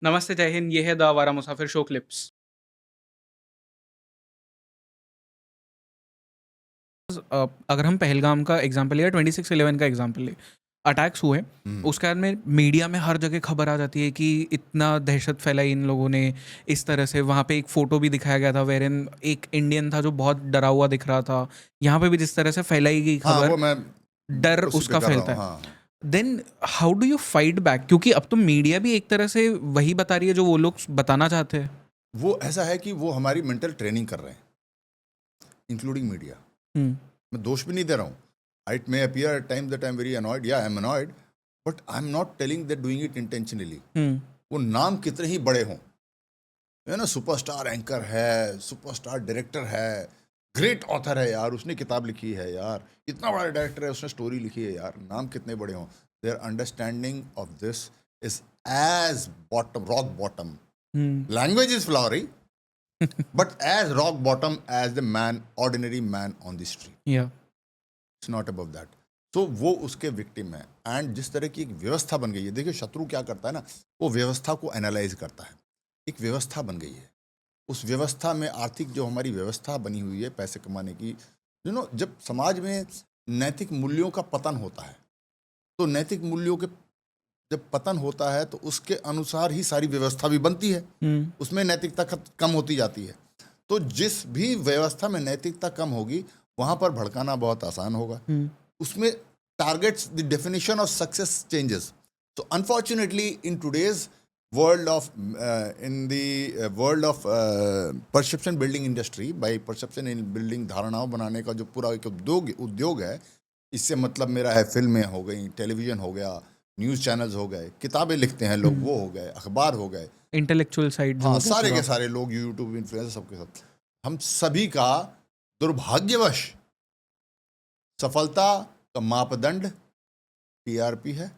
नमस्ते, जय हिंद, ये है द आवारा मुसाफिर शो क्लिप्स। अगर हम पहलगाम का एग्जांपल या 26/11 का एग्जांपल लें, अटैक्स हुए, उसके बाद में मीडिया में हर जगह खबर आ जाती है कि इतना दहशत फैलाई इन लोगों ने, इस तरह से। वहाँ पे एक फ़ोटो भी दिखाया गया था वेरिन एक इंडियन था जो बहुत डरा हुआ दिख रहा था। यहाँ पे भी जिस तरह से फैलाई गई हाँ, खबर, वो मैं डर उसी पे उसका कर रहा फैलता हूँ। है। हाँ, then how do you fight back? क्योंकि अब तो मीडिया भी एक तरह से वही बता रही है जो वो लोग बताना चाहते हैं। वो ऐसा है कि वो हमारी मेंटल ट्रेनिंग कर रहे हैं, इंक्लूडिंग मीडिया। हम्म। मैं दोष भी नहीं दे रहा हूँ। It may appear at times that I am very annoyed, या I am annoyed, but I am not telling that doing it intentionally. Hmm. वो नाम कितने ही बड़े हों, है ना, सुपरस्टार एंकर है, सुपरस्टार डायरेक्टर है, ग्रेट ऑथर है यार, उसने किताब लिखी है यार, इतना बड़ा डायरेक्टर है, उसने स्टोरी लिखी है यार, नाम कितने बड़े हों, their understanding of this is as bottom, rock bottom. Hmm. Language is flowery, but as rock bottom as the man, ordinary man on the street. या। It's not above that. तो वो उसके विक्टिम है। एंड जिस तरह की एक व्यवस्था बन गई है, देखिए शत्रु क्या करता है ना, वो व्यवस्था को एनालाइज करता है। एक व्यवस्था बन गई है, उस व्यवस्था में आर्थिक जो हमारी व्यवस्था बनी हुई है पैसे कमाने की, जब समाज में नैतिक मूल्यों का पतन होता है, तो नैतिक मूल्यों के जब पतन होता है तो उसके अनुसार ही सारी व्यवस्था भी बनती है, उसमें नैतिकता कम होती जाती है। तो जिस भी व्यवस्था में नैतिकता कम होगी वहां पर भड़काना बहुत आसान होगा। उसमें targets the definition of success changes. तो unfortunately in today's world of in the world of perception building industry, by perception in building, धारणाओं बनाने का जो पूरा एक उद्योग है, इससे मतलब मेरा है फिल्में हो गई, टेलीविजन हो गया, न्यूज़ चैनल्स हो गए, किताबें लिखते हैं लोग, वो हो गए, अखबार हो गए, इंटेलेक्चुअल साइड जो हाँ, हो गया सारे पूरा। के सारे लोग, यूट्यूब इन्फ्लुएंसर, सबके सब, हम सभी का दुर्भाग्यवश सफलता का मापदंड टीआरपी है,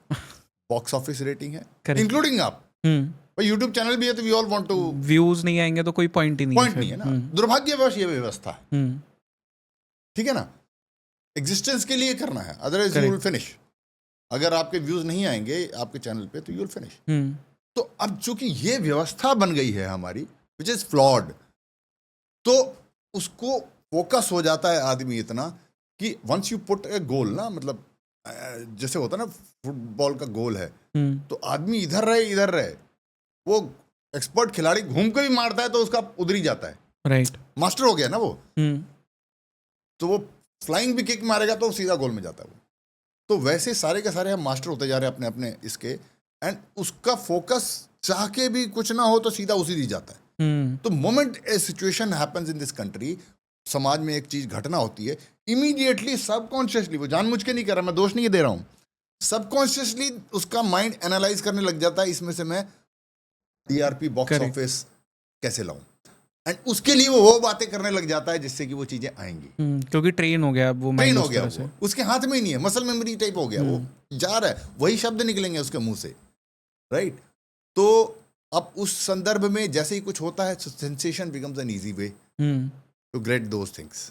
बॉक्स ऑफिस रेटिंग है, करेक्ट। इंक्लूडिंग आप। भाई यूट्यूब चैनल भी है तो we all want to, views नहीं आएंगे तो कोई पॉइंट ही नहीं है पॉइंट फिर। नहीं है ना, दुर्भाग्यवश ये व्यवस्था है, ठीक है ना। एग्जिस्टेंस के लिए करना है, otherwise you will correct. Finish. अगर आपके व्यूज नहीं आएंगे आपके चैनल पे तो यू विल फिनिश। तो अब चूंकि ये व्यवस्था बन गई है हमारी, विच इज फ्लॉड, तो उसको फोकस हो जाता है आदमी इतना कि वंस यू पुट ए गोल ना, मतलब जैसे होता है ना फुटबॉल का गोल है, तो आदमी इधर रहे, वो एक्सपर्ट खिलाड़ी घूम के भी मारता है तो उसका उधर ही जाता है, राइट। मास्टर हो गया ना वो। तो वो फ्लाइंग भी किक मारेगा तो सीधा गोल में जाता है वो। तो वैसे सारे के सारे हम मास्टर होते जा रहे हैं अपने अपने इसके, एंड उसका फोकस चाह के भी कुछ ना हो तो सीधा उसी दी जाता है। तो moment A situation happens in this country, समाज में एक चीज घटना होती है, इमीडिएटली सबकॉन्शियसली, वो जानबूझ के नहीं कर रहा, मैं दोष नहीं दे रहा हूं, सबकॉन्शियसली उसका माइंड एनालाइज करने लग जाता है, इसमें से मैं टीआरपी, बॉक्स Correct. ऑफिस कैसे लाऊं, एंड उसके लिए वो बातें करने लग जाता है जिससे कि वो चीजें आएंगी। क्योंकि ट्रेन हो गया अब वो ट्रेन माइंड हो उस गया तरह वो, से। उसके हाथ में ही नहीं है, मसल मेमोरी टाइप हो गया, वो जा रहा है, वही शब्द निकलेंगे उसके मुंह से, राइट। तो अब उस संदर्भ में जैसे ही कुछ होता है, sensation becomes an easy way to get those things.